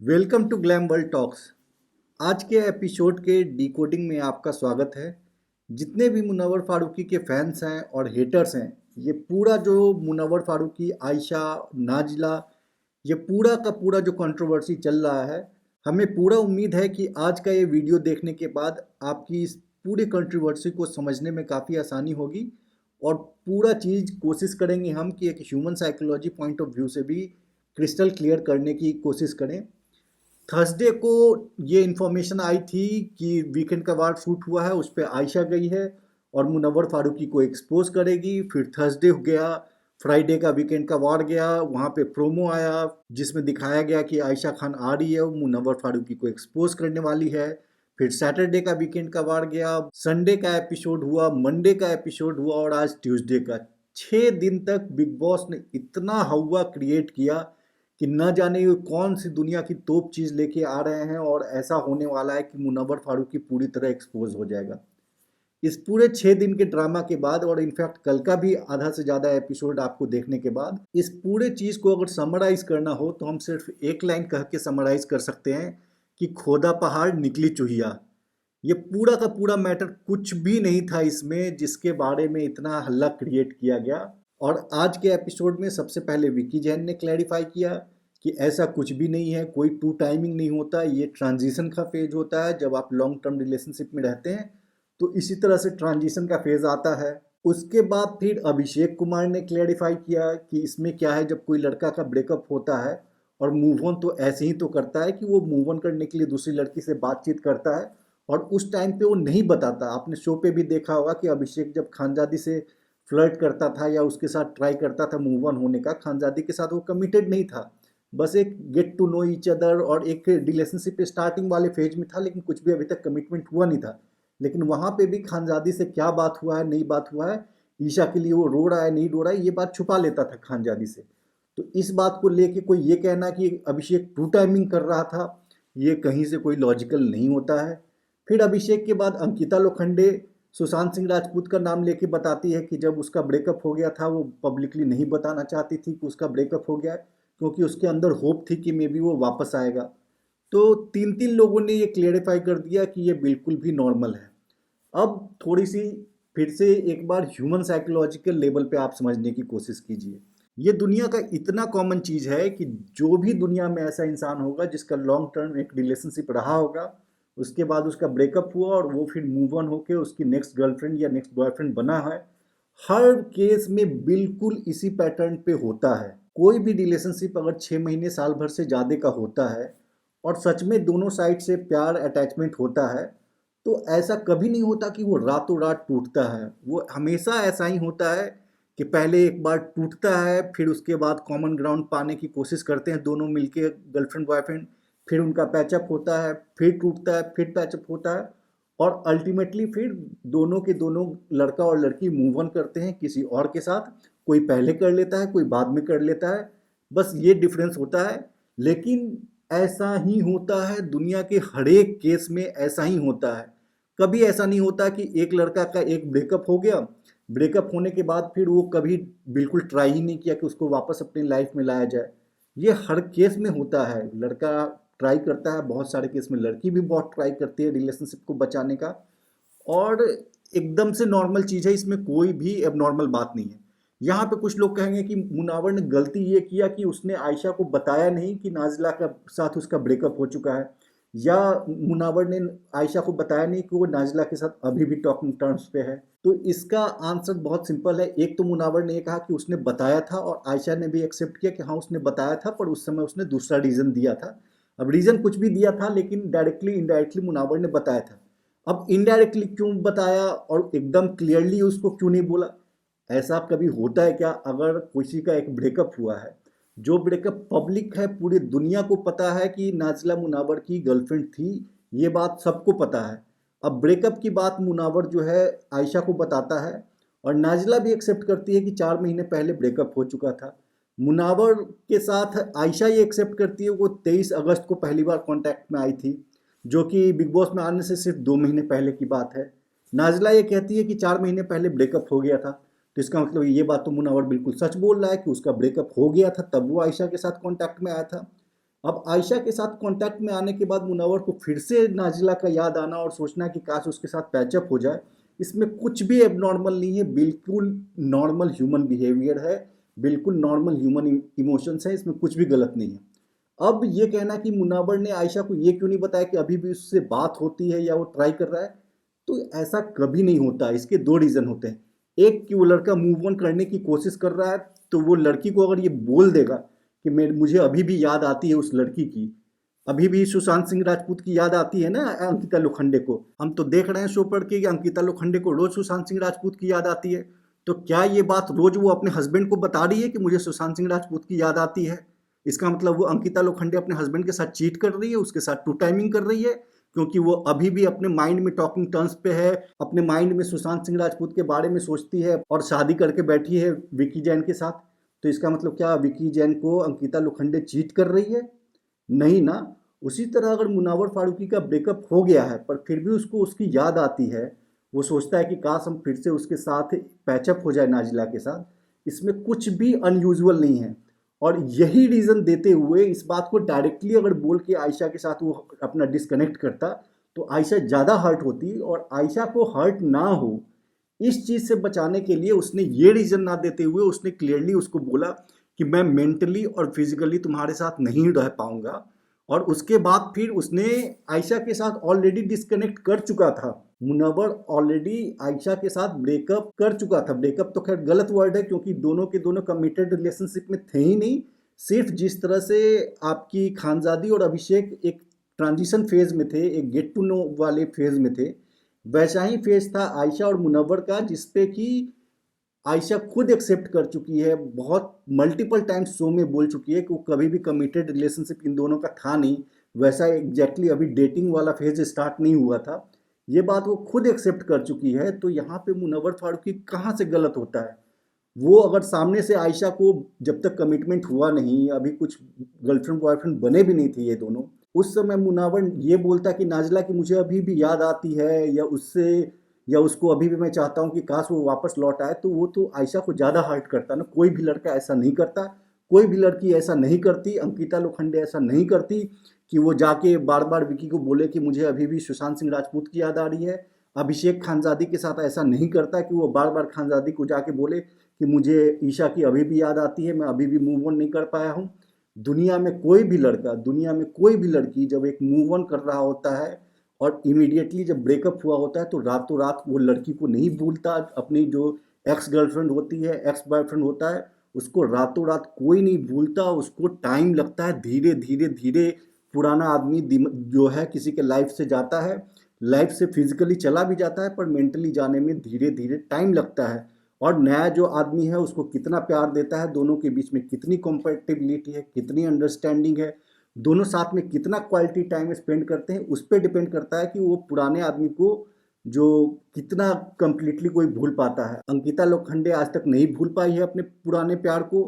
Welcome to glam world talks. आज के episode के डिकोडिंग में आपका स्वागत है। जितने भी मुनव्वर फारूकी के फैंस हैं और हेटर्स हैं, ये पूरा जो मुनव्वर फारूकी, आयशा, नाजिला, ये पूरा का पूरा जो कंट्रोवर्सी चल रहा है, हमें पूरा उम्मीद है कि आज का ये वीडियो देखने के बाद आपकी इस पूरी कंट्रोवर्सी को समझने में काफ़ी आसानी होगी और पूरा चीज़ कोशिश करेंगे हम कि एक human psychology point of view से भी क्रिस्टल क्लियर करने की कोशिश करें। थर्सडे को ये इन्फॉर्मेशन आई थी कि वीकेंड का वार शूट हुआ है, उस पर आयशा गई है और मुनव्वर फारूकी को एक्सपोज करेगी। फिर थर्सडे गया, फ्राइडे का वीकेंड का वार गया, वहाँ पे प्रोमो आया जिसमें दिखाया गया कि आयशा खान आ रही है, वो मुनव्वर फारूकी को एक्सपोज करने वाली है। फिर सैटरडे का वीकेंड का वार गया, संडे का एपिसोड हुआ, मंडे का एपिसोड हुआ और आज ट्यूसडे का। 6 दिन तक बिग बॉस ने इतना हवा क्रिएट किया कि न जाने ये कौन सी दुनिया की तोप चीज़ लेके आ रहे हैं और ऐसा होने वाला है कि मुनव्वर फारूकी पूरी तरह एक्सपोज हो जाएगा। इस पूरे 6 दिन के ड्रामा के बाद और इनफैक्ट कल का भी आधा से ज़्यादा एपिसोड आपको देखने के बाद, इस पूरे चीज़ को अगर समराइज़ करना हो तो हम सिर्फ एक लाइन कह के समराइज़ कर सकते हैं कि खोदा पहाड़ निकली चूहिया। ये पूरा का पूरा मैटर कुछ भी नहीं था इसमें जिसके बारे में इतना हल्ला क्रिएट किया गया। और आज के एपिसोड में सबसे पहले विकी जैन ने क्लैरिफाई किया कि ऐसा कुछ भी नहीं है, कोई टू टाइमिंग नहीं होता, ये ट्रांजिशन का फेज होता है। जब आप लॉन्ग टर्म रिलेशनशिप में रहते हैं तो इसी तरह से ट्रांजिशन का फेज आता है। उसके बाद फिर अभिषेक कुमार ने क्लैरिफाई किया कि इसमें क्या है, जब कोई लड़का का ब्रेकअप होता है और मूव ऑन तो ऐसे ही तो करता है कि वो मूव ऑन करने के लिए दूसरी लड़की से बातचीत करता है और उस टाइम पे वो नहीं बताता। आपने शो पे भी देखा होगा कि अभिषेक जब खानजादी से फ्लर्ट करता था या उसके साथ ट्राई करता था मूव ऑन होने का, खानजादी के साथ वो कमिटेड नहीं था, बस एक get to know each other और एक रिलेशनशिप स्टार्टिंग वाले फेज में था, लेकिन कुछ भी अभी तक कमिटमेंट हुआ नहीं था। लेकिन वहाँ पे भी खानजादी से क्या बात हुआ है, नहीं बात हुआ है, ईशा के लिए वो रो रहा है नहीं रो रहा है, ये बात छुपा लेता था खानजादी से। तो इस बात को लेके कोई ये कहना कि अभिषेक टू टाइमिंग कर रहा था, ये कहीं से कोई लॉजिकल नहीं होता है। फिर अभिषेक के बाद अंकिता लोखंडे सुशांत सिंह राजपूत का नाम लेके बताती है कि जब उसका ब्रेकअप हो गया था वो पब्लिकली नहीं बताना चाहती थी कि उसका ब्रेकअप हो गया है, क्योंकि उसके अंदर होप थी कि मे बी वो वापस आएगा। तो तीन तीन लोगों ने ये क्लियरिफाई कर दिया कि ये बिल्कुल भी नॉर्मल है। अब थोड़ी सी फिर से एक बार ह्यूमन साइकोलॉजिकल लेवल पे आप समझने की कोशिश कीजिए। ये दुनिया का इतना कॉमन चीज़ है कि जो भी दुनिया में ऐसा इंसान होगा जिसका लॉन्ग टर्म एक रिलेशनशिप रहा होगा, उसके बाद उसका ब्रेकअप हुआ और वो फिर मूव ऑन होकर उसकी नेक्स्ट गर्लफ्रेंड या नेक्स्ट बॉयफ्रेंड बना है, हर केस में बिल्कुल इसी पैटर्न पे होता है। कोई भी रिलेशनशिप अगर 6 महीने साल भर से ज़्यादा का होता है और सच में दोनों साइड से प्यार अटैचमेंट होता है, तो ऐसा कभी नहीं होता कि वो रातों रात टूटता है। वो हमेशा ऐसा ही होता है कि पहले एक बार टूटता है, फिर उसके बाद कॉमन ग्राउंड पाने की कोशिश करते हैं दोनों मिलके गर्लफ्रेंड बॉयफ्रेंड, फिर उनका पैचअप होता है, फिर टूटता है, फिर पैचअप होता है और अल्टीमेटली फिर दोनों के दोनों लड़का और लड़की मूव ऑन करते हैं किसी और के साथ। कोई पहले कर लेता है, कोई बाद में कर लेता है, बस ये डिफरेंस होता है। लेकिन ऐसा ही होता है दुनिया के हर एक केस में, ऐसा ही होता है। कभी ऐसा नहीं होता कि एक लड़का का एक ब्रेकअप हो गया, ब्रेकअप होने के बाद फिर वो कभी बिल्कुल ट्राई ही नहीं किया कि उसको वापस अपनी लाइफ में लाया जाए। ये हर केस में होता है। लड़का ट्राई करता है, बहुत सारे केस में लड़की भी बहुत ट्राई करती है रिलेशनशिप को बचाने का, और एकदम से नॉर्मल चीज़ है, इसमें कोई भी एबनॉर्मल बात नहीं है। यहाँ पे कुछ लोग कहेंगे कि मुनावर ने गलती ये किया कि उसने आयशा को बताया नहीं कि नाजिला का साथ उसका ब्रेकअप हो चुका है, या मुनावर ने आयशा को बताया नहीं कि वो नाजिला के साथ अभी भी टॉकिंग टर्म्स पे है। तो इसका आंसर बहुत सिंपल है। एक तो मुनावर ने ये कहा कि उसने बताया था और आयशा ने भी एक्सेप्ट किया कि हाँ उसने बताया था, पर उस समय उसने दूसरा रीज़न दिया था। अब रीज़न कुछ भी दिया था लेकिन डायरेक्टली इनडायरेक्टली मुनावर ने बताया था। अब इनडायरेक्टली क्यों बताया और एकदम क्लियरली उसको क्यों नहीं बोला? ऐसा कभी होता है क्या? अगर किसी का एक ब्रेकअप हुआ है, जो ब्रेकअप पब्लिक है, पूरी दुनिया को पता है कि नाजिला मुनावर की गर्लफ्रेंड थी, ये बात सबको पता है। अब ब्रेकअप की बात मुनावर जो है आयशा को बताता है और नाजिला भी एक्सेप्ट करती है कि 4 महीने पहले ब्रेकअप हो चुका था। मुनावर के साथ आयशा ये एक्सेप्ट करती है वो 23 अगस्त को पहली बार कांटेक्ट में आई थी, जो कि बिग बॉस में आने से सिर्फ 2 महीने पहले की बात है। नाजिला ये कहती है कि 4 महीने पहले ब्रेकअप हो गया था, तो इसका मतलब ये बात तो मुनावर बिल्कुल सच बोल रहा है कि उसका ब्रेकअप हो गया था तब वो आयशा के साथ कांटेक्ट में आया था। अब आयशा के साथ कांटेक्ट में आने के बाद मुनव्वर को फिर से नाजिला का याद आना और सोचना कि काश उसके साथ पैचअप हो जाए, इसमें कुछ भी एबनॉर्मल नहीं है, बिल्कुल नॉर्मल ह्यूमन बिहेवियर है, बिल्कुल नॉर्मल ह्यूमन इमोशंस है, इसमें कुछ भी गलत नहीं है। अब ये कहना कि मुनव्वर ने आयशा को ये क्यों नहीं बताया कि अभी भी उससे बात होती है या वो ट्राई कर रहा है, तो ऐसा कभी नहीं होता। इसके दो रीज़न होते हैं। एक कि वो लड़का मूव ऑन करने की कोशिश कर रहा है, तो वो लड़की को अगर ये बोल देगा कि मैं मुझे अभी भी याद आती है उस लड़की की, अभी भी सुशांत सिंह राजपूत की याद आती है ना अंकिता लोखंडे को, हम तो देख रहे हैं शो पर कि अंकिता लोखंडे को रोज सुशांत सिंह राजपूत की याद आती है। तो क्या ये बात रोज वो अपने हस्बैंड को बता रही है कि मुझे सुशांत सिंह राजपूत की याद आती है? इसका मतलब वो अंकिता लोखंडे अपने हस्बैंड के साथ चीट कर रही है, उसके साथ टू टाइमिंग कर रही है, क्योंकि वो अभी भी अपने माइंड में टॉकिंग टर्म्स पे है, अपने माइंड में सुशांत सिंह राजपूत के बारे में सोचती है और शादी करके बैठी है विकी जैन के साथ। तो इसका मतलब क्या विकी जैन को अंकिता लोखंडे चीट कर रही है? नहीं ना। उसी तरह अगर मुनव्वर फारूकी का ब्रेकअप हो गया है पर फिर भी उसको उसकी याद आती है, वो सोचता है कि काश हम फिर से उसके साथ पैचअप हो जाए नाजिला के साथ, इसमें कुछ भी अनयूजुअल नहीं है। और यही रीज़न देते हुए इस बात को डायरेक्टली अगर बोल के आयशा के साथ वो अपना डिस्कनेक्ट करता, तो आयशा ज़्यादा हर्ट होती, और आयशा को हर्ट ना हो इस चीज़ से बचाने के लिए उसने ये रीज़न ना देते हुए उसने क्लियरली उसको बोला कि मैं मेंटली और फिजिकली तुम्हारे साथ नहीं रह पाऊंगा। और उसके बाद फिर उसने आयशा के साथ ऑलरेडी डिस्कनेक्ट कर चुका था। मुनव्वर ऑलरेडी आयशा के साथ ब्रेकअप कर चुका था। ब्रेकअप तो खैर गलत वर्ड है, क्योंकि दोनों के दोनों कमिटेड रिलेशनशिप में थे ही नहीं। सिर्फ जिस तरह से आपकी खानजादी और अभिषेक एक ट्रांजिशन फेज में थे, एक गेट टू नो वाले फेज में थे, वैसा ही फेज था आयशा और मुनव्वर का, जिसपे कि आयशा खुद एक्सेप्ट कर चुकी है, बहुत मल्टीपल टाइम्स शो में बोल चुकी है कि वो कभी भी कमिटेड रिलेशनशिप इन दोनों का था नहीं, वैसा एग्जैक्टली अभी डेटिंग वाला फेज स्टार्ट नहीं हुआ था। ये बात वो खुद एक्सेप्ट कर चुकी है। तो यहाँ पे मुनव्वर फारूकी कहाँ से गलत होता है? वो अगर सामने से आयशा को, जब तक कमिटमेंट हुआ नहीं, अभी कुछ गर्लफ्रेंड बॉयफ्रेंड बने भी नहीं थे ये दोनों, उस समय मुनव्वर ये बोलता कि नाजिला की मुझे अभी भी याद आती है, या उससे या उसको अभी भी मैं चाहता हूँ कि काश वो वापस लौट आए, तो वो तो आयशा को ज़्यादा हर्ट करता ना। कोई भी लड़का ऐसा नहीं करता, कोई भी लड़की ऐसा नहीं करती, अंकिता लोखंडे ऐसा नहीं करती कि वो जाके बार बार विकी को बोले कि मुझे अभी भी सुशांत सिंह राजपूत की याद आ रही है। अभिषेक खानजादी के साथ ऐसा नहीं करता कि वो बार बार खानजादी को जाके बोले कि मुझे ईशा की अभी भी याद आती है, मैं अभी भी मूव ऑन नहीं कर पाया हूँ। दुनिया में कोई भी लड़का, दुनिया में कोई भी लड़की जब एक मूव ऑन कर रहा होता है और इमीडिएटली जब ब्रेकअप हुआ होता है, तो रातों रात वो लड़की को नहीं भूलता। अपनी जो एक्स गर्लफ्रेंड होती है, एक्स बॉयफ्रेंड होता है, उसको रातों रात कोई नहीं भूलता, उसको टाइम लगता है। धीरे धीरे धीरे पुराना आदमी जो है किसी के लाइफ से जाता है, लाइफ से फिजिकली चला भी जाता है, पर मेंटली जाने में धीरे धीरे टाइम लगता है। और नया जो आदमी है उसको कितना प्यार देता है, दोनों के बीच में कितनी कंपेटिबिलिटी है, कितनी अंडरस्टैंडिंग है, दोनों साथ में कितना क्वालिटी टाइम स्पेंड करते हैं, उस पर डिपेंड करता है कि वो पुराने आदमी को जो कितना कंप्लीटली कोई भूल पाता है। अंकिता लोखंडे आज तक नहीं भूल पाई है अपने पुराने प्यार को।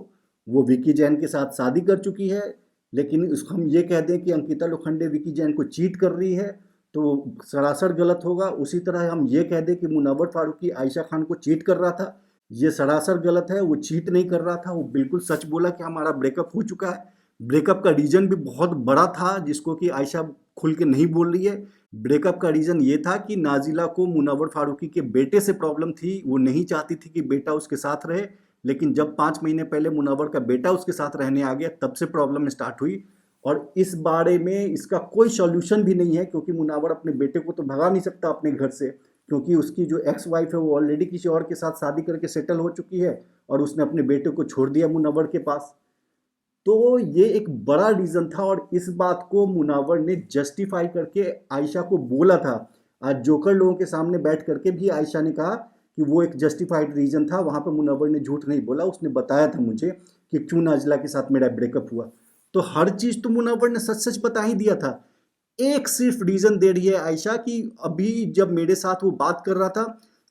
वो विकी जैन के साथ शादी कर चुकी है, लेकिन उसको हम ये कह दें कि अंकिता लोखंडे विकी जैन को चीट कर रही है, तो सरासर गलत होगा। उसी तरह हम ये कह दें कि मुनव्वर फारूकी आयशा खान को चीट कर रहा था, ये सरासर गलत है। वो चीट नहीं कर रहा था, वो बिल्कुल सच बोला कि हमारा ब्रेकअप हो चुका है। ब्रेकअप का रीज़न भी बहुत बड़ा था, जिसको कि आयशा खुल के नहीं बोल रही है। ब्रेकअप का रीज़न ये था कि नाजिला को मुनव्वर फारूकी के बेटे से प्रॉब्लम थी, वो नहीं चाहती थी कि बेटा उसके साथ रहे, लेकिन जब 5 महीने पहले मुनव्वर का बेटा उसके साथ रहने आ गया, तब से प्रॉब्लम स्टार्ट हुई। और इस बारे में इसका कोई सॉल्यूशन भी नहीं है, क्योंकि मुनव्वर अपने बेटे को तो भगा नहीं सकता अपने घर से, क्योंकि उसकी जो एक्स वाइफ है वो ऑलरेडी किसी और के साथ शादी करके सेटल हो चुकी है, और उसने अपने बेटे को छोड़ दिया मुनव्वर के पास। तो ये एक बड़ा रीज़न था, और इस बात को मुनव्वर ने जस्टिफाई करके आयशा को बोला था। आज जोकर लोगों के सामने बैठ करके भी आयशा ने कहा कि वो एक जस्टिफाइड रीज़न था, वहाँ पर मुनव्वर ने झूठ नहीं बोला, उसने बताया था मुझे कि क्यों नाजिला के साथ मेरा ब्रेकअप हुआ। तो हर चीज़ तो मुनव्वर ने सच सच बता ही दिया था। एक सिर्फ रीज़न दे रही है आयशा कि अभी जब मेरे साथ वो बात कर रहा था,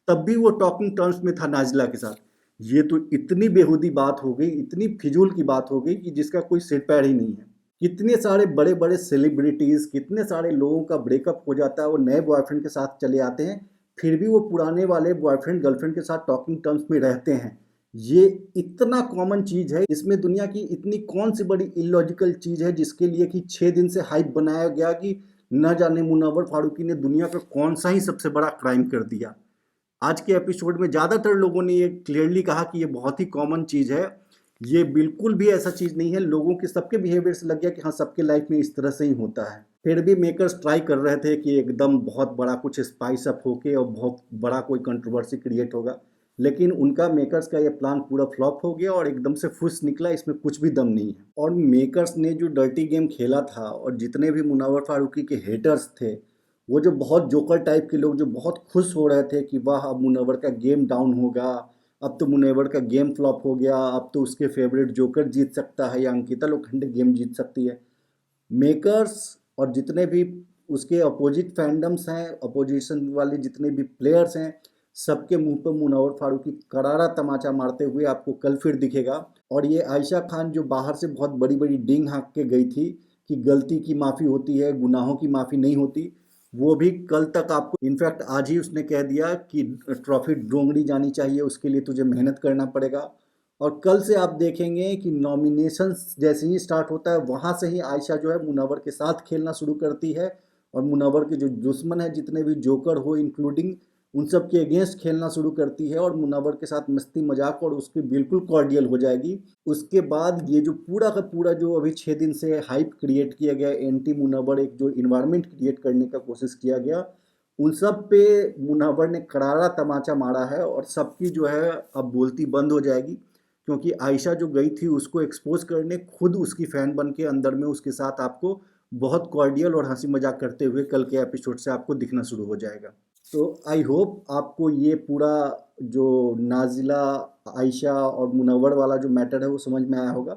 तब भी वो टॉकिंग टर्म्स में था नाजिला के साथ। ये तो इतनी बेहूदी बात हो गई, इतनी फिजूल की बात हो गई कि जिसका कोई सिर पैर ही नहीं है। कितने सारे बड़े बड़े सेलिब्रिटीज़, कितने सारे लोगों का ब्रेकअप हो जाता है, वो नए बॉयफ्रेंड के साथ चले आते हैं, फिर भी वो पुराने वाले बॉयफ्रेंड गर्लफ्रेंड के साथ टॉकिंग टर्म्स में रहते हैं। ये इतना कॉमन चीज़ है, इसमें दुनिया की इतनी कौन सी बड़ी इलॉजिकल चीज़ है जिसके लिए कि 6 दिन से हाइप बनाया गया कि न जाने मुनव्वर फारूकी ने दुनिया का कौन सा ही सबसे बड़ा क्राइम कर दिया। आज के एपिसोड में ज़्यादातर लोगों ने ये क्लियरली कहा कि ये बहुत ही कॉमन चीज़ है। ये बिल्कुल भी ऐसा चीज़ नहीं है, लोगों के सबके बिहेवियर से लग गया कि हाँ, सबके लाइफ में इस तरह से ही होता है। फिर भी मेकर्स ट्राई कर रहे थे कि एकदम बहुत बड़ा कुछ स्पाइस अप होके और बहुत बड़ा कोई कंट्रोवर्सी क्रिएट होगा, लेकिन उनका मेकर्स का ये प्लान पूरा फ्लॉप हो गया और एकदम से फुस निकला, इसमें कुछ भी दम नहीं है। और मेकर्स ने जो डर्टी गेम खेला था और जितने भी मुनव्वर फारूकी के हेटर्स थे, वो जो बहुत जोकर टाइप के लोग जो बहुत खुश हो रहे थे कि वाह, अब मुनव्वर का गेम डाउन होगा, अब तो मुनव्वर का गेम फ्लॉप हो गया, अब तो उसके फेवरेट जोकर जीत सकता है या अंकिता लोखंडे गेम जीत सकती है। मेकर्स और जितने भी उसके अपोजिट फैंडम्स हैं, अपोजिशन वाले जितने भी प्लेयर्स हैं, सबके मुंह पर मुनव्वर फारूकी करारा तमाचा मारते हुए आपको कल फिर दिखेगा। और ये आयशा खान जो बाहर से बहुत बड़ी बड़ी डींग हाँक के गई थी कि गलती की माफ़ी होती है, गुनाहों की माफ़ी नहीं होती, वो भी कल तक आपको, इनफैक्ट आज ही उसने कह दिया कि ट्रॉफी डोंगरी जानी चाहिए, उसके लिए तुझे मेहनत करना पड़ेगा। और कल से आप देखेंगे कि नॉमिनेशंस जैसे ही स्टार्ट होता है वहाँ से ही आयशा जो है मुनव्वर के साथ खेलना शुरू करती है और मुनव्वर के जो दुश्मन है, जितने भी जोकर हो इंक्लूडिंग, उन सब के अगेंस्ट खेलना शुरू करती है और मुनव्वर के साथ मस्ती मजाक और उसके बिल्कुल कॉर्डियल हो जाएगी। उसके बाद ये जो पूरा का पूरा जो अभी 6 दिन से हाइप क्रिएट किया गया, एंटी मुनव्वर एक जो इन्वायरमेंट क्रिएट करने का कोशिश किया गया, उन सब पे मुनव्वर ने करारा तमाचा मारा है और सबकी जो है अब बोलती बंद हो जाएगी, क्योंकि आयशा जो गई थी उसको एक्सपोज करने, खुद उसकी फ़ैन बन के अंदर में उसके साथ आपको बहुत कॉर्डियल और हंसी मजाक करते हुए कल के एपिसोड से आपको दिखना शुरू हो जाएगा। तो आई होप आपको ये पूरा जो नाजिला, आयशा और मुनव्वर वाला जो मैटर है वो समझ में आया होगा।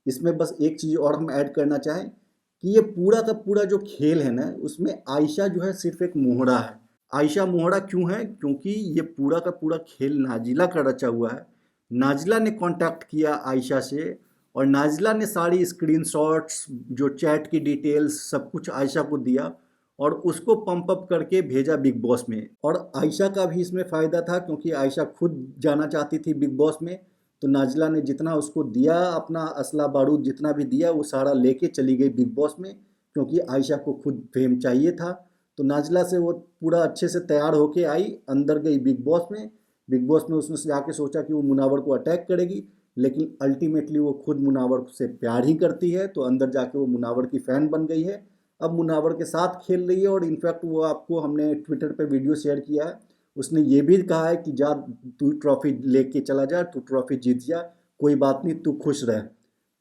इसमें बस एक चीज़ और हम ऐड करना चाहें कि ये पूरा का पूरा जो खेल है ना, उसमें आयशा जो है सिर्फ एक मोहरा है। आयशा मोहरा क्यों है? क्योंकि ये पूरा का पूरा खेल नाजिला का रचा हुआ है। नाजिला ने कांटेक्ट किया आयशा से और नाजिला ने सारी स्क्रीनशॉट्स, जो चैट की डिटेल्स, सब कुछ आयशा को दिया और उसको पंप अप करके भेजा बिग बॉस में। और आयशा का भी इसमें फ़ायदा था क्योंकि आयशा खुद जाना चाहती थी बिग बॉस में, तो नाजिला ने जितना उसको दिया, अपना असला बारूद जितना भी दिया, वो सारा लेके चली गई बिग बॉस में, क्योंकि आयशा को खुद फेम चाहिए था। तो नाजिला से वो पूरा अच्छे से तैयार होके आई, अंदर गई बिग बॉस में। बिग बॉस में उसने जाके सोचा कि वो मुनावर को अटैक करेगी, लेकिन अल्टीमेटली वो खुद मुनावर से प्यार ही करती है, तो अंदर जाके वो मुनावर की फ़ैन बन गई है। अब मुनावर के साथ खेल रही है और इनफैक्ट वो, आपको हमने ट्विटर पे वीडियो शेयर किया है, उसने ये भी कहा है कि जा, तू ट्रॉफी लेके चला जा, तू ट्रॉफी जीत जा, कोई बात नहीं, तू खुश रह।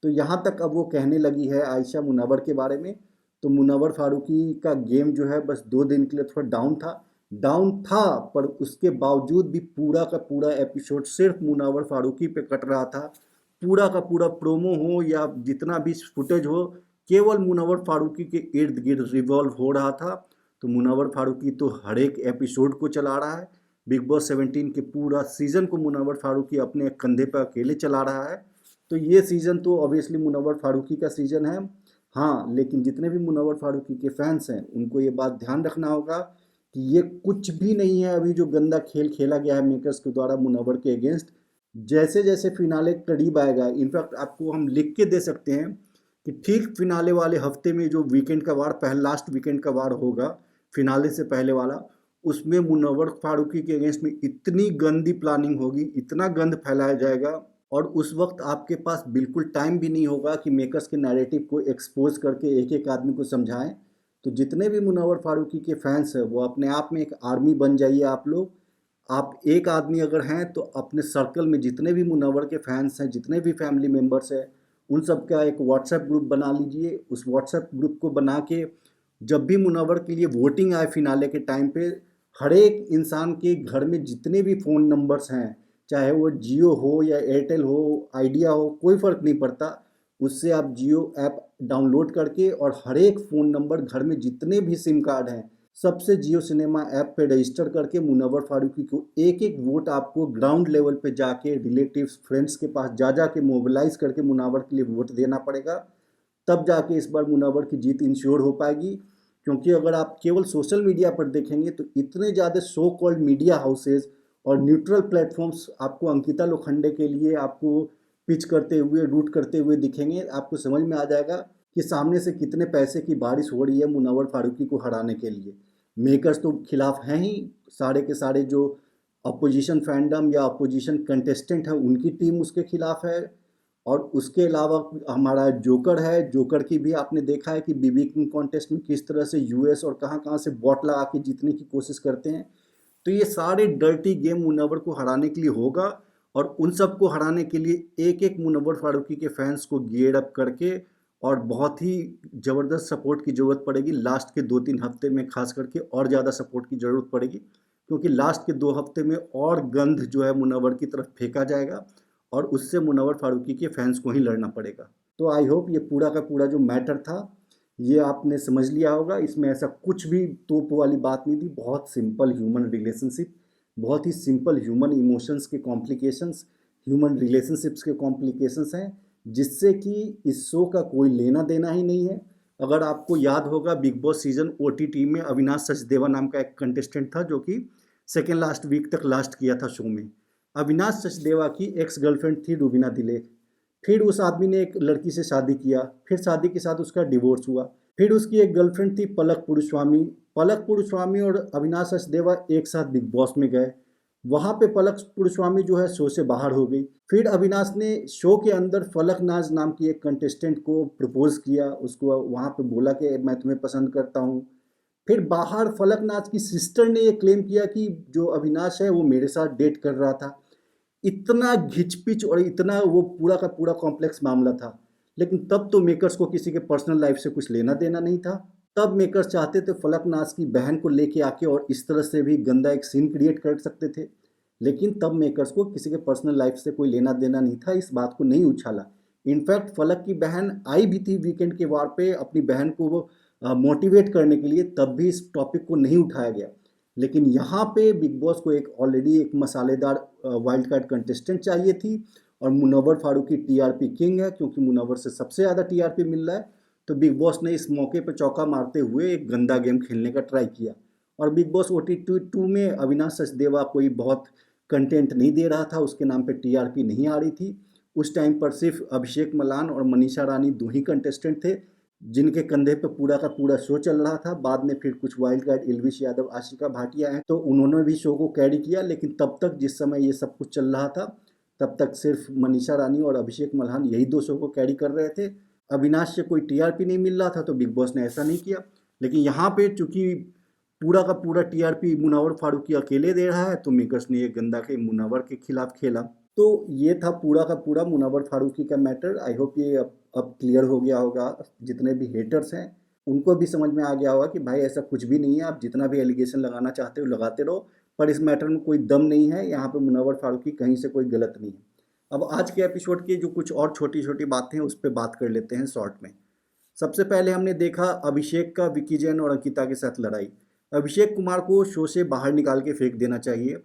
तो यहाँ तक अब वो कहने लगी है आयशा मुनव्वर के बारे में। तो मुनव्वर फारूकी का गेम जो है बस 2 दिन के लिए थोड़ा डाउन था, पर उसके बावजूद भी पूरा का पूरा एपिसोड सिर्फ मुनव्वर फारूकी पे कट रहा था। पूरा का पूरा प्रोमो हो या जितना भी फुटेज हो, केवल मुनव्वर फारूकी के इर्द गिर्द रिवॉल्व हो रहा था। तो मुनव्वर फारूकी तो हर एक एपिसोड को चला रहा है। बिग बॉस 17 के पूरा सीज़न को मुनव्वर फारूकी अपने कंधे पर अकेले चला रहा है। तो ये सीज़न तो ऑब्वियसली मुनव्वर फारूकी का सीज़न है। हाँ, लेकिन जितने भी मुनव्वर फारूकी के फैंस हैं उनको ये बात ध्यान रखना होगा कि ये कुछ भी नहीं है अभी जो गंदा खेल खेला गया है मेकर्स के द्वारा मुनव्वर के अगेंस्ट। जैसे जैसे फिनाले करीब आएगा, इनफैक्ट आपको हम लिख के दे सकते हैं कि ठीक फिनाले वाले हफ्ते में जो वीकेंड का वार, पहले लास्ट वीकेंड का वार होगा फिनाले से पहले वाला, उसमें मुनव्वर फारूकी के अगेंस्ट में इतनी गंदी प्लानिंग होगी, इतना गंद फैलाया जाएगा, और उस वक्त आपके पास बिल्कुल टाइम भी नहीं होगा कि मेकर्स के नैरेटिव को एक्सपोज करके एक एक आदमी को समझाएं। तो जितने भी मुनव्वर फारूकी के फैंस हैं वो अपने आप में एक आर्मी बन जाइए आप लोग। आप एक आदमी अगर हैं तो अपने सर्कल में जितने भी मुनव्वर के फैंस हैं, जितने भी फैमिली मेम्बर्स हैं, उन सब का एक व्हाट्सएप ग्रुप बना लीजिए। उस व्हाट्सएप ग्रुप को बना के जब भी मुनव्वर के लिए वोटिंग आए फिनाले के टाइम पे, हर एक इंसान के घर में जितने भी फ़ोन नंबर्स हैं, चाहे वो जियो हो या एयरटेल हो, आइडिया हो, कोई फ़र्क नहीं पड़ता, उससे आप जियो ऐप डाउनलोड करके और हर एक फ़ोन नंबर, घर में जितने भी सिम कार्ड हैं, सबसे जियो सिनेमा ऐप पे रजिस्टर करके मुनव्वर फारूकी को एक एक वोट आपको ग्राउंड लेवल पे जाके रिलेटिव्स फ्रेंड्स के पास जा जा के मोबिलाइज करके मुनव्वर के लिए वोट देना पड़ेगा। तब जाके इस बार मुनव्वर की जीत इंश्योर हो पाएगी। क्योंकि अगर आप केवल सोशल मीडिया पर देखेंगे तो इतने ज़्यादा सो कॉल्ड मीडिया हाउसेज और न्यूट्रल प्लेटफॉर्म्स आपको अंकिता लोखंडे के लिए आपको पिच करते हुए, रूट करते हुए दिखेंगे। आपको समझ में आ जाएगा कि सामने से कितने पैसे की बारिश हो रही है मुनव्वर फारूकी को हराने के लिए। मेकर्स तो खिलाफ हैं ही, सारे के सारे जो अपोजिशन फैंडम या अपोजिशन कंटेस्टेंट है उनकी टीम उसके खिलाफ है। और उसके अलावा हमारा जोकर है, जोकर की भी आपने देखा है कि बीबी किंग कॉन्टेस्ट में किस तरह से यूएस और कहाँ कहाँ से बॉट लगा के जीतने की कोशिश करते हैं। तो ये सारे डर्टी गेम मुनव्वर को हराने के लिए होगा, और उन सब को हराने के लिए एक एक मुनव्वर फारूकी के फैंस को गियर अप करके और बहुत ही ज़बरदस्त सपोर्ट की ज़रूरत पड़ेगी। लास्ट के 2-3 हफ्ते में खास करके और ज़्यादा सपोर्ट की ज़रूरत पड़ेगी, क्योंकि लास्ट के 2 हफ्ते में और गंध जो है मुनव्वर की तरफ फेंका जाएगा और उससे मुनव्वर फारूकी के फैंस को ही लड़ना पड़ेगा। तो आई होप ये पूरा का पूरा जो मैटर था ये आपने समझ लिया होगा। इसमें ऐसा कुछ भी तोप वाली बात नहीं थी, बहुत सिंपल ह्यूमन रिलेशनशिप, बहुत ही सिंपल ह्यूमन इमोशंस के कॉम्प्लिकेशंस, ह्यूमन रिलेशनशिप्स के कॉम्प्लिकेशंस हैं, जिससे कि इस शो का कोई लेना देना ही नहीं है। अगर आपको याद होगा बिग बॉस सीजन ओटीटी में अविनाश सचदेवा नाम का एक कंटेस्टेंट था जो कि सेकेंड लास्ट वीक तक लास्ट किया था शो में। अविनाश सचदेवा की एक्स गर्लफ्रेंड थी रुबीना दिलेख। फिर उस आदमी ने एक लड़की से शादी किया, फिर शादी के साथ उसका डिवोर्स हुआ। फिर उसकी एक गर्लफ्रेंड थी पलक पुरुस्वामी। पलक पुरुस्वामी और अविनाश सचदेवा एक साथ बिग बॉस में गए। वहाँ पे पलक पुरुस्वामी जो है शो से बाहर हो गई। फिर अविनाश ने शो के अंदर फलक नाज नाम की एक कंटेस्टेंट को प्रपोज किया, उसको वहाँ पे बोला कि मैं तुम्हें पसंद करता हूँ। फिर बाहर फलक नाज की सिस्टर ने ये क्लेम किया कि जो अविनाश है वो मेरे साथ डेट कर रहा था। इतना घिचपिच और इतना वो पूरा का पूरा कॉम्प्लेक्स मामला था। लेकिन तब तो मेकर्स को किसी के पर्सनल लाइफ से कुछ लेना देना नहीं था। तब मेकर्स चाहते थे फलक नाज की बहन को लेके आके और इस तरह से भी गंदा एक सीन क्रिएट कर सकते थे। लेकिन तब मेकर्स को किसी के पर्सनल लाइफ से कोई लेना देना नहीं था, इस बात को नहीं उछाला। इनफैक्ट फलक की बहन आई भी थी वीकेंड के वार पे अपनी बहन को वो मोटिवेट करने के लिए, तब भी इस टॉपिक को नहीं उठाया गया। लेकिन यहाँ पे बिग बॉस को एक ऑलरेडी एक मसालेदार वाइल्ड कार्ड कंटेस्टेंट चाहिए थी, और मुनव्वर फारूकी टीआरपी किंग है क्योंकि मुनव्वर से सबसे ज़्यादा टीआरपी मिल रहा है। तो बिग बॉस ने इस मौके पर चौका मारते हुए एक गंदा गेम खेलने का ट्राई किया। और बिग बॉस OT2 में अविनाश सचदेवा कोई बहुत कंटेंट नहीं दे रहा था, उसके नाम पे टीआरपी नहीं आ रही थी। उस टाइम पर सिर्फ अभिषेक मलान और मनीषा रानी दो ही कंटेस्टेंट थे जिनके कंधे पे पूरा का पूरा शो चल रहा था। बाद में फिर कुछ वाइल्ड कार्ड इल्विश यादव, आशिका भाटिया हैं, तो उन्होंने भी शो को कैरी किया। लेकिन तब तक जिस समय ये सब कुछ चल रहा था तब तक सिर्फ मनीषा रानी और अभिषेक मल्हान यही दो शो को कैरी कर रहे थे। अविनाश से कोई टीआरपी नहीं मिल रहा था तो बिग बॉस ने ऐसा नहीं किया। लेकिन यहाँ पे चूंकि पूरा का पूरा टीआरपी मुनव्वर फारूकी अकेले दे रहा है तो मेकर्स ने ये गंदा के मुनव्वर के खिलाफ खेला। तो ये था पूरा का पूरा मुनव्वर फारूकी का मैटर। आई होप ये अब क्लियर हो गया होगा। जितने भी हेटर्स हैं उनको भी समझ में आ गया होगा कि भाई ऐसा कुछ भी नहीं है, आप जितना भी एलिगेशन लगाना चाहते हो लगाते रहो, पर इस मैटर में कोई दम नहीं है। यहाँ पे मुनव्वर फारूकी कहीं से कोई गलत नहीं है। अब आज के एपिसोड की जो कुछ और छोटी छोटी बातें हैं उस पर बात कर लेते हैं शॉर्ट में। सबसे पहले हमने देखा अभिषेक का विकी जैन और अंकिता के साथ लड़ाई। अभिषेक कुमार को शो से बाहर निकाल के फेंक देना चाहिए।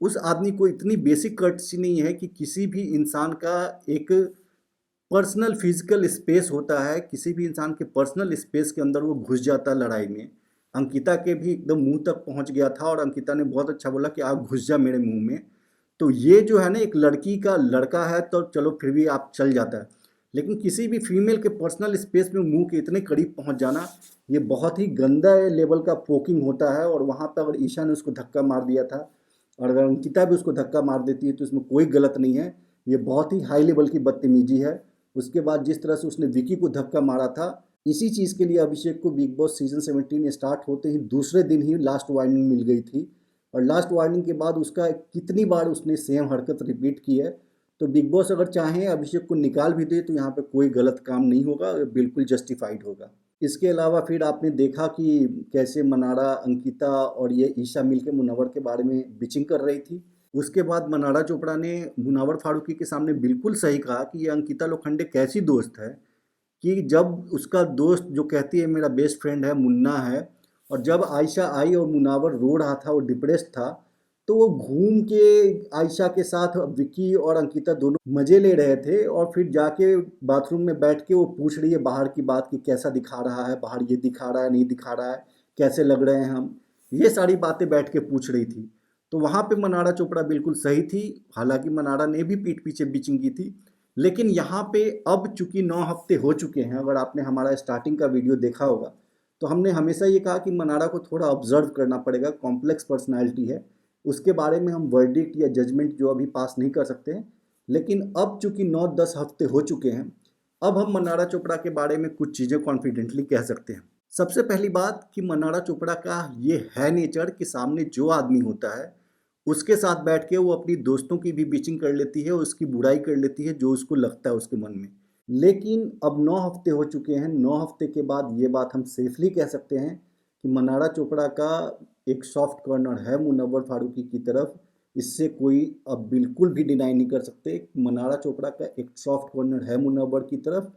उस आदमी को इतनी बेसिक कर्टसी नहीं है कि किसी भी इंसान का एक पर्सनल फिजिकल स्पेस होता है, किसी भी इंसान के पर्सनल स्पेस के अंदर वो घुस जाता है लड़ाई में। अंकिता के भी एकदम मुंह तक पहुंच गया था और अंकिता ने बहुत अच्छा बोला कि आप घुस जा मेरे मुंह में। तो ये जो है ना, एक लड़की का लड़का है तो चलो फिर भी आप चल जाता है, लेकिन किसी भी फीमेल के पर्सनल स्पेस में मुंह के इतने करीब पहुंच जाना ये बहुत ही गंदा लेवल का पोकिंग होता है। और वहाँ पर अगर ईशा ने उसको धक्का मार दिया था और अगर अंकिता भी उसको धक्का मार देती है तो इसमें कोई गलत नहीं है, ये बहुत ही हाई लेवल की बदतमीजी है। उसके बाद जिस तरह से उसने विकी को धक्का मारा था, इसी चीज़ के लिए अभिषेक को बिग बॉस सीजन 17 स्टार्ट होते ही दूसरे दिन ही लास्ट वार्निंग मिल गई थी। और लास्ट वार्निंग के बाद उसका कितनी बार उसने सेम हरकत रिपीट की है। तो बिग बॉस अगर चाहें अभिषेक को निकाल भी दे तो यहाँ पे कोई गलत काम नहीं होगा, बिल्कुल जस्टिफाइड होगा। इसके अलावा फिर आपने देखा कि कैसे मनारा, अंकिता और ये ईशा मिलकर मुनव्वर के बारे में बिचिंग कर रही थी। उसके बाद मनारा चोपड़ा ने मुनव्वर फारूकी के सामने बिल्कुल सही कहा कि ये अंकिता लोखंडे कैसी दोस्त है कि जब उसका दोस्त जो कहती है मेरा बेस्ट फ्रेंड है मुन्ना है, और जब आयशा आई और मुनव्वर रो रहा था और डिप्रेस्ड था तो वो घूम के आयशा के साथ विक्की और अंकिता दोनों मज़े ले रहे थे। और फिर जाके बाथरूम में बैठ के वो पूछ रही है बाहर की बात कि कैसा दिखा रहा है बाहर, ये दिखा रहा है नहीं दिखा रहा है, कैसे लग रहे हैं हम, ये सारी बातें बैठ के पूछ रही थी। तो वहाँ पे मनारा चोपड़ा बिल्कुल सही थी। हालांकि मनारा ने भी पीठ पीछे बिचिंग की थी, लेकिन यहाँ पे अब चूंकि 9 हफ्ते हो चुके हैं, अगर आपने हमारा स्टार्टिंग का वीडियो देखा होगा तो हमने हमेशा ये कहा कि मनारा को थोड़ा ऑब्जर्व करना पड़ेगा, कॉम्प्लेक्स पर्सनालिटी है, उसके बारे में हम वर्डिक्ट या जजमेंट जो अभी पास नहीं कर सकते हैं। लेकिन अब चूंकि 9-10 हफ्ते हो चुके हैं, अब हम मनारा चोपड़ा के बारे में कुछ चीज़ें कॉन्फिडेंटली कह सकते हैं। सबसे पहली बात कि मनारा चोपड़ा का ये है नेचर कि सामने जो आदमी होता है उसके साथ बैठ के वो अपनी दोस्तों की भी बिचिंग कर लेती है, उसकी बुराई कर लेती है जो उसको लगता है उसके मन में। लेकिन अब 9 हफ्ते हो चुके हैं, 9 हफ्ते के बाद ये बात हम सेफली कह सकते हैं कि मनारा चोपड़ा का एक सॉफ्ट कॉर्नर है मुनव्वर फारूकी की तरफ। इससे कोई अब बिल्कुल भी डिनाई नहीं कर सकते। मनारा चोपड़ा का एक सॉफ्ट कॉर्नर है मुनव्वर की तरफ,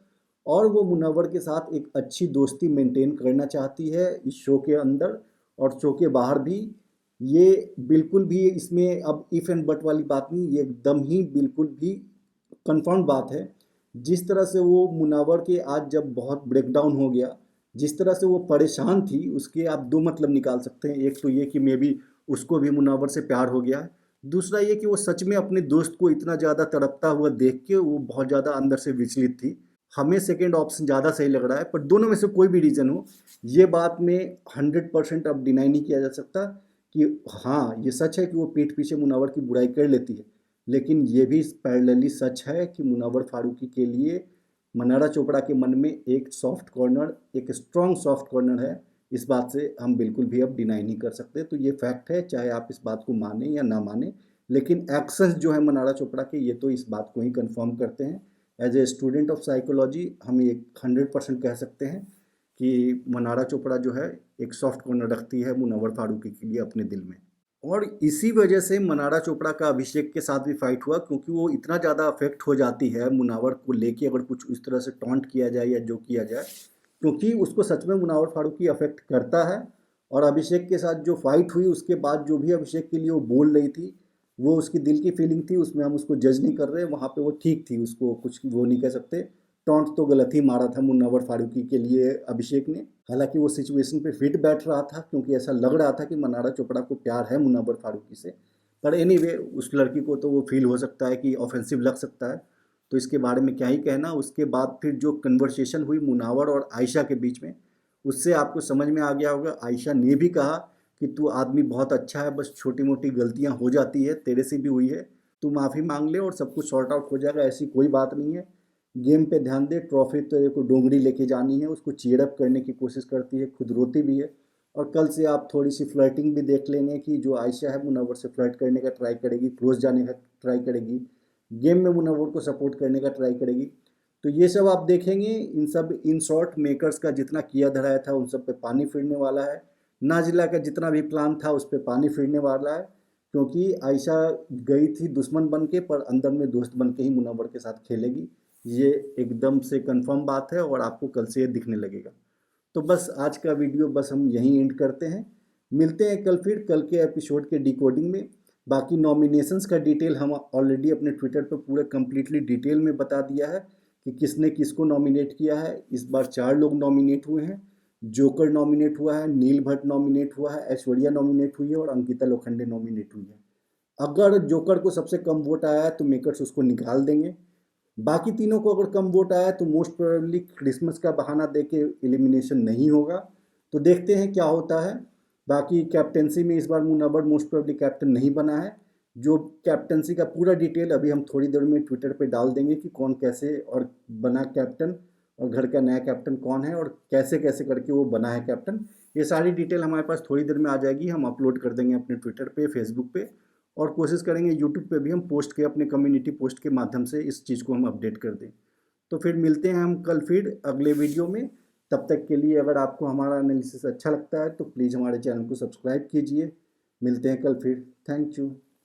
और वो मुनव्वर के साथ एक अच्छी दोस्ती मेंटेन करना चाहती है इस शो के अंदर और शो के बाहर भी। ये बिल्कुल भी इसमें अब इफ़ एंड बट वाली बात नहीं, ये एकदम ही बिल्कुल भी कंफर्म बात है। जिस तरह से वो मुनव्वर के आज जब बहुत ब्रेकडाउन हो गया, जिस तरह से वो परेशान थी, उसके आप दो मतलब निकाल सकते हैं। एक तो ये कि मे बी उसको भी मुनव्वर से प्यार हो गया है, दूसरा ये कि वो सच में अपने दोस्त को इतना ज़्यादा तड़पता हुआ देख के वो बहुत ज़्यादा अंदर से विचलित थी। हमें सेकेंड ऑप्शन ज़्यादा सही लग रहा है, पर दोनों में से कोई भी रीज़न हो, ये बात में 100% अब डिनाई नहीं किया जा सकता कि हाँ, ये सच है कि वो पीठ पीछे मुनव्वर की बुराई कर लेती है। लेकिन ये भी पैरेलली सच है कि मुनव्वर फारूकी के लिए मनारा चोपड़ा के मन में एक सॉफ्ट कॉर्नर, एक स्ट्रॉन्ग सॉफ्ट कॉर्नर है। इस बात से हम बिल्कुल भी अब डिनाई नहीं कर सकते। तो ये फैक्ट है, चाहे आप इस बात को माने या ना माने, लेकिन एक्शंस जो है मनारा चोपड़ा के, ये तो इस बात को ही कंफर्म करते हैं। As a student of psychology हम ये 100% कह सकते हैं कि मनारा चोपड़ा जो है एक सॉफ्ट कॉर्नर रखती है मुनव्वर फारूकी के लिए अपने दिल में। और इसी वजह से मनारा चोपड़ा का अभिषेक के साथ भी फाइट हुआ, क्योंकि वो इतना ज़्यादा अफेक्ट हो जाती है मुनव्वर को लेके, अगर कुछ इस तरह से टॉन्ट किया जाए या जो किया जाए, क्योंकि उसको सच में मुनव्वर फारूकी अफेक्ट करता है। और अभिषेक के साथ जो फाइट हुई उसके बाद जो भी अभिषेक के लिए वो बोल रही थी, वो उसकी दिल की फीलिंग थी, उसमें हम उसको जज नहीं कर रहे। वहाँ पे वो ठीक थी, उसको कुछ वो नहीं कह सकते। टॉन्ट तो गलत ही मारा था मुनव्वर फारूकी के लिए अभिषेक ने। हालांकि वो सिचुएशन पे फिट बैठ रहा था, क्योंकि ऐसा लग रहा था कि मनारा चोपड़ा को प्यार है मुनव्वर फारूकी से। पर एनीवे उस लड़की को तो वो फील हो सकता है कि ऑफेंसिव लग सकता है, तो इसके बारे में क्या ही कहना। उसके बाद फिर जो कन्वर्सेशन हुई मुनव्वर और आयशा के बीच में, उससे आपको समझ में आ गया होगा। आयशा ने भी कहा कि तू आदमी बहुत अच्छा है, बस छोटी मोटी गलतियां हो जाती है, तेरे से भी हुई है, तू माफ़ी मांग ले और सब कुछ सॉर्ट आउट हो जाएगा। ऐसी कोई बात नहीं है, गेम पे ध्यान दे, ट्रॉफी तेरे को डोंगरी लेके जानी है। उसको चीयर अप करने की कोशिश करती है, खुद रोती भी है। और कल से आप थोड़ी सी फ्लर्टिंग भी देख लेंगे कि जो आयशा है मुनव्वर से फ्लर्ट करने का ट्राई करेगी, क्लोज जाने का ट्राई करेगी, गेम में मुनव्वर को सपोर्ट करने का ट्राई करेगी। तो ये सब आप देखेंगे। इन शॉर्ट मेकर्स का जितना किया धराया था उन सब पे पानी फिरने वाला है। नाजिला का जितना भी प्लान था उस पर पानी फिरने वाला है, क्योंकि आयशा गई थी दुश्मन बन के, पर अंदर में दोस्त बन के ही मुनव्वर के साथ खेलेगी। ये एकदम से कंफर्म बात है और आपको कल से ये दिखने लगेगा। तो बस आज का वीडियो बस हम यहीं एंड करते हैं। मिलते हैं कल, फिर कल के एपिसोड के डिकोडिंग में। बाकी नॉमिनेशंस का डिटेल हम ऑलरेडी अपने ट्विटर पर पूरे कम्प्लीटली डिटेल में बता दिया है कि किसने किसको नॉमिनेट किया है। इस बार 4 लोग नॉमिनेट हुए हैं। जोकर नॉमिनेट हुआ है, नील भट्ट नॉमिनेट हुआ है, ऐश्वर्या नॉमिनेट हुई है और अंकिता लोखंडे नॉमिनेट हुई है। अगर जोकर को सबसे कम वोट आया है तो मेकर्स उसको निकाल देंगे। बाकी तीनों को अगर कम वोट आया तो मोस्ट प्रोबेबली क्रिसमस का बहाना देके एलिमिनेशन नहीं होगा। तो देखते हैं क्या होता है। बाकी कैप्टेंसी में इस बार मुनव्वर मोस्ट प्रोबेबली कैप्टन नहीं बना है। जो कैप्टेंसी का पूरा डिटेल अभी हम थोड़ी देर में ट्विटर पे डाल देंगे कि कौन कैसे और बना कैप्टन, और घर का नया कैप्टन कौन है और कैसे कैसे करके वो बना है कैप्टन। ये सारी डिटेल हमारे पास थोड़ी देर में आ जाएगी, हम अपलोड कर देंगे अपने ट्विटर पे, फेसबुक पे, और कोशिश करेंगे यूट्यूब पे भी हम पोस्ट के, अपने कम्युनिटी पोस्ट के माध्यम से इस चीज़ को हम अपडेट कर दें। तो फिर मिलते हैं हम कल फिर अगले वीडियो में। तब तक के लिए अगर आपको हमारा एनालिसिस अच्छा लगता है तो प्लीज़ हमारे चैनल को सब्सक्राइब कीजिए। मिलते हैं कल फिर। Thank you.